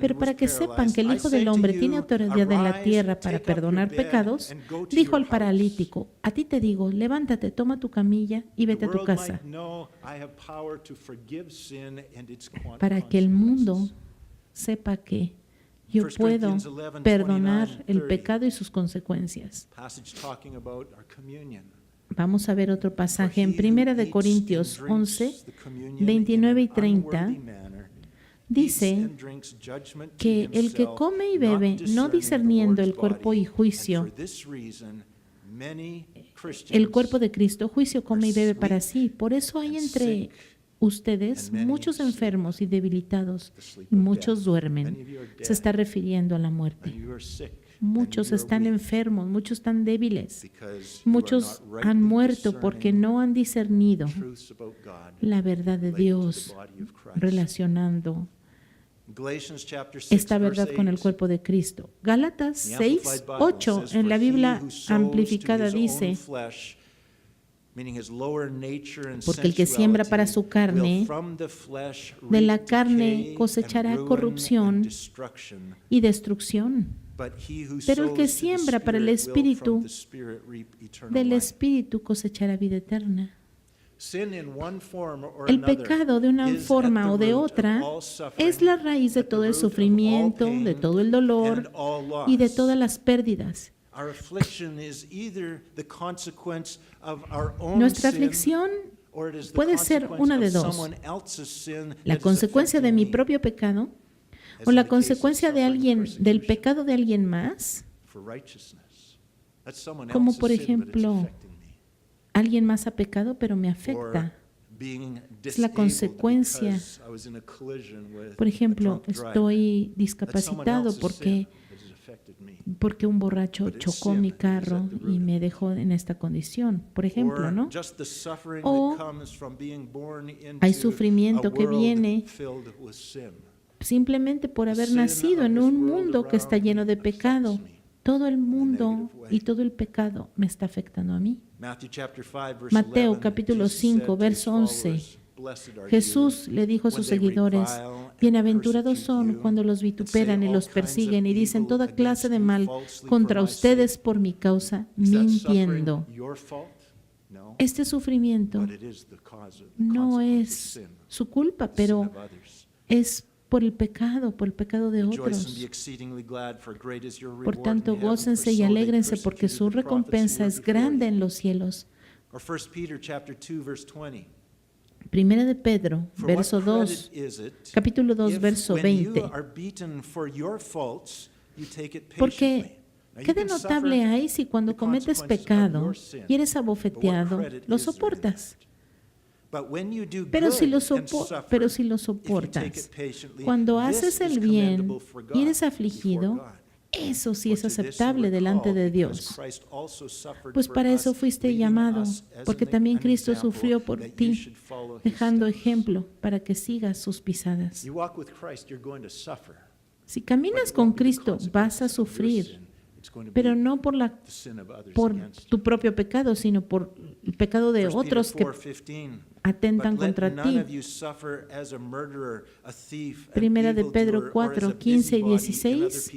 Pero para que sepan que el Hijo del Hombre tiene autoridad en la tierra para perdonar pecados, dijo al paralítico: a ti te digo, levántate, toma tu camilla y vete a tu casa. Para que el mundo sepa que yo puedo perdonar el pecado y sus consecuencias. Vamos a ver otro pasaje en 1 Corintios 11, 29 y 30. Dice que el que come y bebe, no discerniendo el cuerpo y juicio, el cuerpo de Cristo, juicio come y bebe para sí. Por eso hay entre ustedes muchos enfermos y debilitados, y muchos duermen. Se está refiriendo a la muerte. Muchos están enfermos, muchos están débiles, muchos han muerto porque no han discernido la verdad de Dios, relacionando esta verdad con el cuerpo de Cristo. Gálatas 6:8 en la Biblia amplificada dice: porque el que siembra para su carne, de la carne cosechará corrupción y destrucción. Pero el que siembra para el Espíritu, del Espíritu cosechará vida eterna. El pecado, de una forma o de otra, es la raíz de todo el sufrimiento, de todo el dolor y de todas las pérdidas. Nuestra aflicción puede ser una de dos: la consecuencia de mi propio pecado o la consecuencia de del pecado de alguien más, como por ejemplo, alguien más ha pecado pero me afecta. Es la consecuencia. Por ejemplo, estoy discapacitado porque un borracho chocó mi carro y me dejó en esta condición, por ejemplo, ¿no? O hay sufrimiento que viene simplemente por haber nacido en un mundo que está lleno de pecado. Todo el mundo y todo el pecado me está afectando a mí. Mateo capítulo 5, verso 11. Jesús le dijo a sus seguidores: bienaventurados son cuando los vituperan y los persiguen y dicen toda clase de mal contra ustedes por mi causa, mintiendo. Este sufrimiento no es su culpa, pero es por el pecado de otros. Por tanto, gócense y alégrense porque su recompensa es grande en los cielos. Primera de Pedro, verso 2, capítulo 2, verso 20. Porque qué de notable hay si cuando cometes pecado y eres abofeteado, lo soportas. Pero si lo soportas, cuando haces el bien y eres afligido, Eso sí es aceptable delante de Dios. Pues para eso fuiste llamado, porque también Cristo sufrió por ti, dejando ejemplo para que sigas sus pisadas. Si caminas con Cristo, vas a sufrir, pero no por tu propio pecado, sino por el pecado de otros que atentan contra ti. Primera de Pedro 4, 15 y 16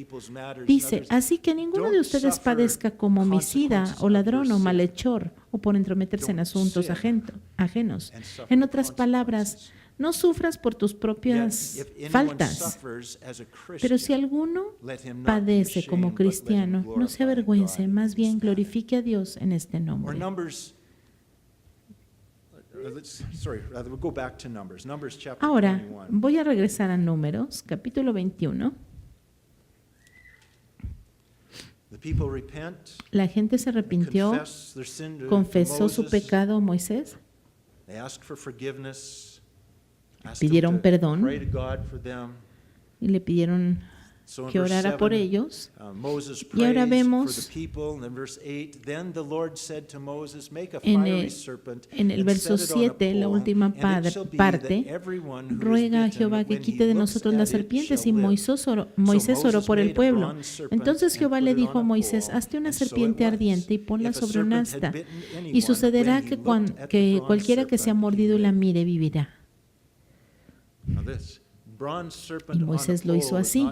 dice, así que ninguno de ustedes padezca como homicida o ladrón o malhechor o por entrometerse en asuntos ajenos. En otras palabras, no sufras por tus propias faltas, pero si alguno padece como cristiano, no se avergüence, más bien glorifique a Dios en este nombre. Ahora voy a regresar a Números, capítulo 21. La gente se arrepintió, confesó su pecado a Moisés, pidieron perdón y le pidieron que orara por ellos. Y ahora vemos en el verso 7, la última parte, ruega a Jehová que quite de nosotros las serpientes, y Moisés oró por el pueblo. Entonces Jehová le dijo a Moisés, hazte una serpiente ardiente y ponla sobre un asta, y sucederá que cualquiera que sea mordido y la mire vivirá. Y Moisés lo hizo así.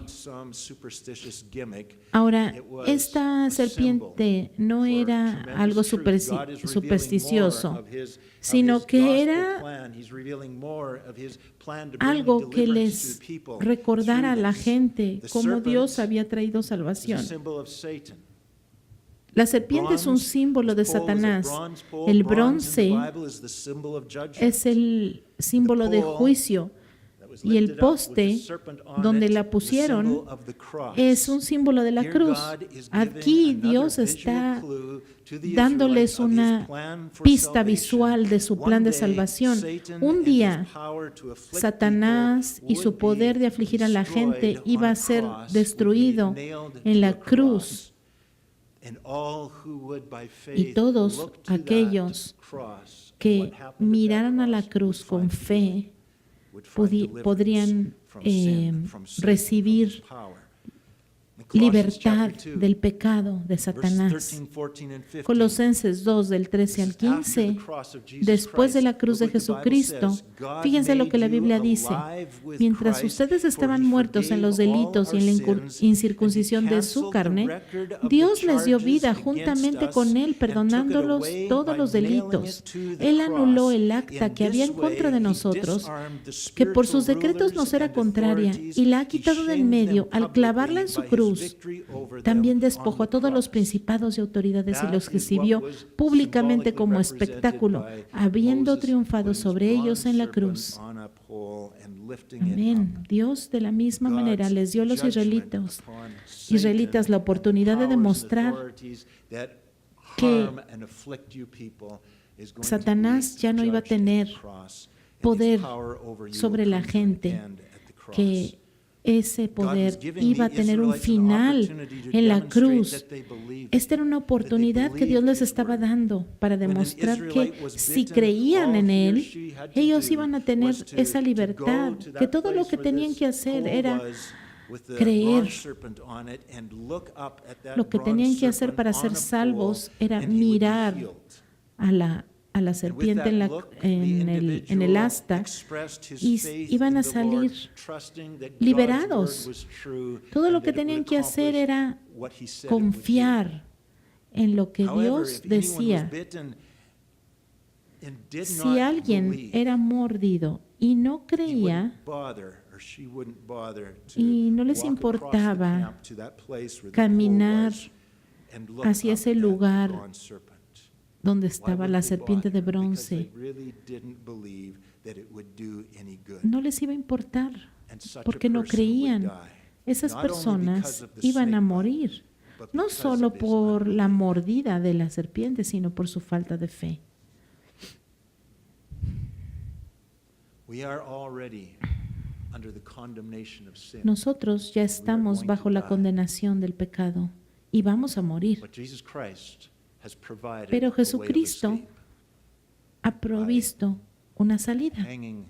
Ahora, esta serpiente no era algo supersticioso, sino que era algo que les recordara a la gente cómo Dios había traído salvación. La serpiente es un símbolo de Satanás. El bronce es el símbolo de juicio. Y el poste donde la pusieron es un símbolo de la cruz. Aquí Dios está dándoles una pista visual de su plan de salvación. Un día, Satanás y su poder de afligir a la gente iba a ser destruido en la cruz. Y todos aquellos que miraran a la cruz con fe podrían recibir libertad del pecado de Satanás. Colosenses 2, del 13 al 15, después de la cruz de Jesucristo, fíjense lo que la Biblia dice, mientras ustedes estaban muertos en los delitos y en la incircuncisión de su carne, Dios les dio vida juntamente con Él, perdonándolos todos los delitos. Él anuló el acta que había en contra de nosotros, que por sus decretos nos era contraria, y la ha quitado del medio al clavarla en su cruz. También despojó a todos los principados y autoridades y los exhibió públicamente como espectáculo, habiendo triunfado sobre ellos en la cruz. Amén. Dios de la misma manera les dio a los israelitas la oportunidad de demostrar que Satanás ya no iba a tener poder sobre la gente, que ese poder iba a tener un final en la cruz. Esta era una oportunidad que Dios les estaba dando para demostrar que si creían en Él, ellos iban a tener esa libertad, que todo lo que tenían que hacer era creer. Lo que tenían que hacer para ser salvos era mirar a la serpiente en el asta, y iban a salir liberados. Todo lo que tenían que hacer era confiar en lo que Dios decía. Si alguien era mordido y no creía, y no les importaba caminar hacia ese lugar donde estaba la serpiente de bronce, no les iba a importar, porque no creían. Esas personas iban a morir, no solo por la mordida de la serpiente, sino por su falta de fe. under the condemnation of sin. Nosotros ya estamos going bajo to la die. condenación del pecado y vamos a morir. But Jesus Christ has provided Pero a way of Jesucristo escape, ha provisto una salida hanging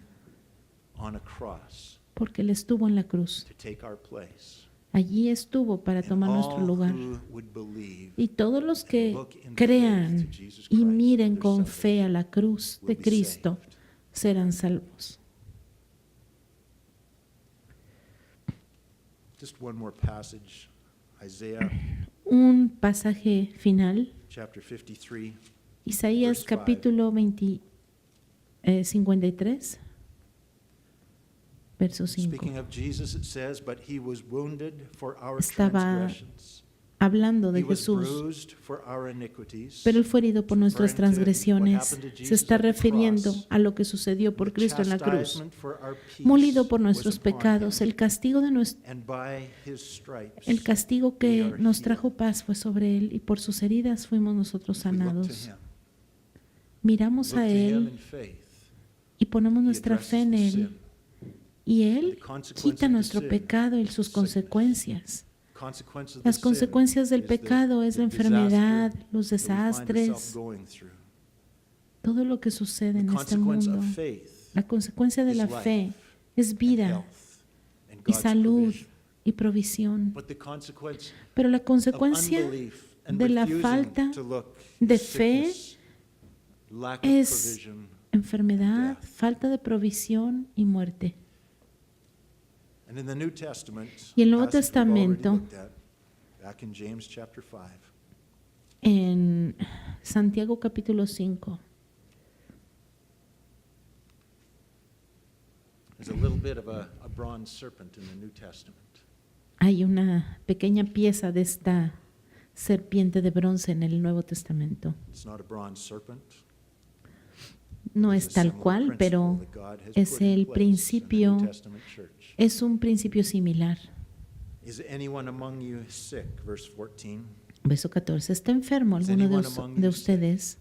on a cross porque Él estuvo en la cruz. to take our place. Allí estuvo para And tomar nuestro all lugar. who would believe Y todos los and que look in faith crean to Jesus y Christ miren for con their fe a la cruz will de be Cristo saved. serán salvos. Just one more passage, Isaiah Un pasaje final, chapter 53. Isaías Verse 5. capítulo 53, verso 5. Speaking of Jesus, it says, "But he was wounded for our Estaba transgressions. Hablando de He was Jesús, bruised for our iniquities." pero Él fue herido por nuestras Referring to what transgresiones. happened to Jesus Se está at the refiriendo cross. a lo que sucedió por The Cristo en la cruz. chastisement for our peace Molido por was nuestros upon pecados, him, el castigo de and by his stripes el castigo we que are nos healed. trajo paz fue sobre Él, y por sus heridas fuimos nosotros We look to sanados. him. Miramos Look a to him Él in faith. y ponemos He nuestra fe en addresses the Él, sin. y And Él the consequence quita of the nuestro sin pecado y is sus sickness. consecuencias. Consequence of the Las sin consecuencias del is pecado es la enfermedad, los that we find ourselves desastres, going through. todo lo que sucede The en este consequence mundo. of faith La consecuencia de is la life fe es and vida health and y God's salud provision. y provisión. But the consequence Pero la of consecuencia unbelief and de la refusing falta to look de is fe sickness, lack of es provision, enfermedad, death. falta de provisión y muerte. and in the New Testament, Y el Nuevo passage we've already Testamento, looked at, back in James chapter 5, en Santiago capítulo 5, there's a little bit of a bronze serpent in the New Testament. hay una pequeña pieza de esta serpiente de bronce en el Nuevo Testamento. It's not a bronze serpent. No It's es a tal similar cual, principle pero that God has es put in el place in the New principio, Testament church. es un principio similar. Is anyone among you sick? Verse 14. Verso 14. ¿Está enfermo Is alguno anyone among de you ustedes?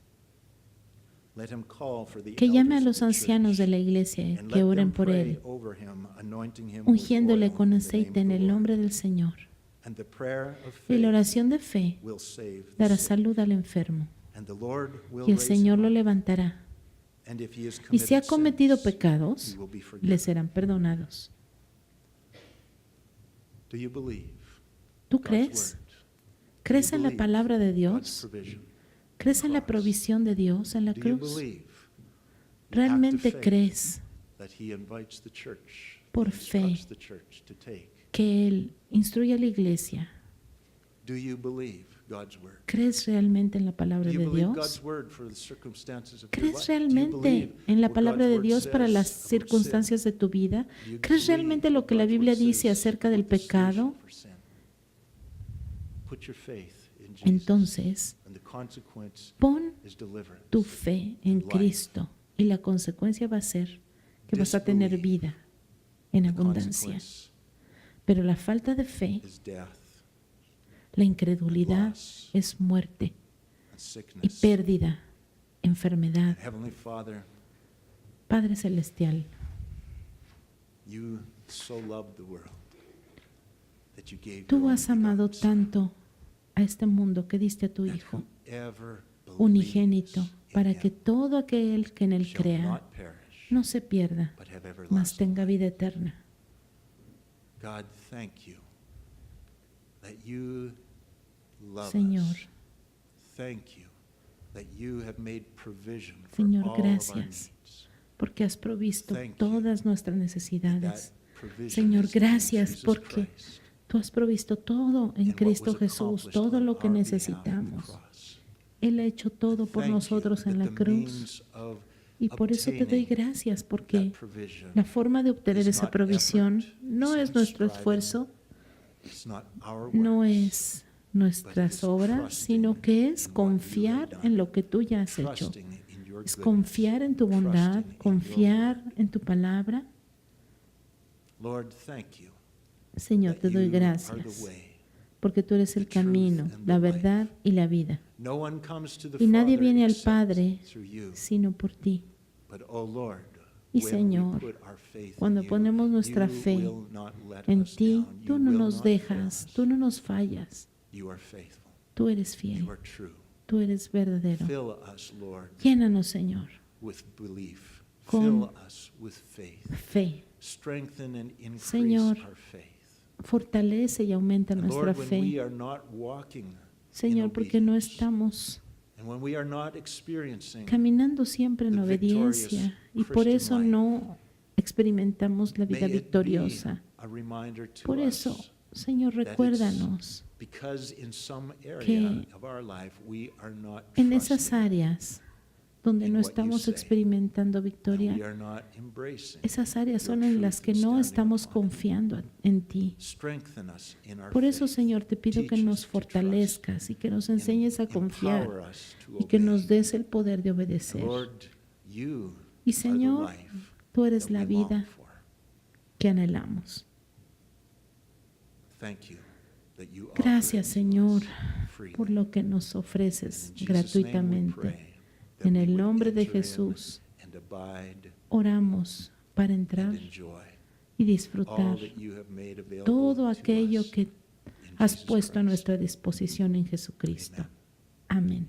Let him call for the Que llame a elders los of the ancianos de church la iglesia, and que let oren them por pray él, over him, anointing him with ungiéndole oil con in the aceite name en of the el Lord. nombre del Señor. And the prayer of Y la faith oración de fe will save the dará sick. salud al enfermo, And the Lord will y el raise Señor him lo up. levantará. And if he has Y si ha committed cometido sins, pecados, he will be le forgiven. serán perdonados. Do you believe ¿Tú God's crees? word? ¿Crees Do you en la believe palabra de God's Dios? provision? ¿Crees en la cross? provisión de Dios en la Do you cruz? believe the act of ¿Realmente faith crees that he invites the church, por instructs fe the church to take? que Él instruye a la iglesia? Do you believe God's word? ¿Crees realmente en la palabra Do you de believe Dios? God's word for the circumstances of your ¿Crees life? Do you realmente believe en la what palabra God's de word Dios para says las about sin? circunstancias de tu vida? Do you ¿Crees believe realmente lo what que la God's Biblia word dice says acerca del about the solution pecado? for sin? Put your faith in Jesus, Entonces, and the consequence pon is deliverance. tu fe en life. Cristo, y la consecuencia va a ser que vas a tener vida en The abundancia. consequence Pero la falta de fe, is death la incredulidad, loss es muerte and y sickness. pérdida, enfermedad. Heavenly Father, Padre Celestial, you so loved the world that you gave your tú only has amado begotten Son, tanto a este mundo que diste a tu that Hijo whoever unigénito, believes in para him que todo aquel que en Él shall crea not perish, no se pierda, but have mas everlasting tenga life. vida eterna. God, thank you that you love Señor, us. Thank you that you have made provision for Señor, all of our gracias, needs. porque has provisto Thank you todas nuestras That necesidades. provision Señor, is in gracias Jesus porque Christ Tú has provisto todo en and what Cristo was Jesús, accomplished todo on lo que our behalf at the necesitamos. cross. Él ha hecho todo por Thank you nosotros en that la the cruz. means of Y por eso te doy obtaining gracias, porque that provision la forma de obtener is esa not provisión effort, no it's es not nuestro striving, esfuerzo, it's not our no works, es nuestras obras, sino que es confiar en lo que tú ya has hecho. trusting in your Es goodness, confiar en tu bondad, trusting in your confiar word. en tu palabra. Lord, thank you Señor, that te doy you are the gracias, way. porque tú eres el the truth camino, and la the verdad y la vida. No one comes to the Y nadie Father viene al except Padre through you. sino por ti. But, oh Lord, Y Señor, cuando ponemos nuestra fe en ti, tú no nos dejas, tú no nos fallas. Tú eres fiel, tú eres verdadero. Llénanos, Señor, con fe. Señor, fortalece y aumenta nuestra fe. Señor, porque no estamos caminando siempre en obediencia y por eso no experimentamos la vida victoriosa. Por eso, Señor, recuérdanos que en esas áreas donde no estamos experimentando victoria, esas áreas son en las que no estamos confiando en ti. Por eso, Señor, te pido que nos fortalezcas y que nos enseñes a confiar y que nos des el poder de obedecer. Y Señor, tú eres la vida que anhelamos. Gracias, Señor, por lo que nos ofreces gratuitamente. En el nombre de Jesús, oramos para entrar y disfrutar todo aquello que has puesto a nuestra disposición en Jesucristo. Amén.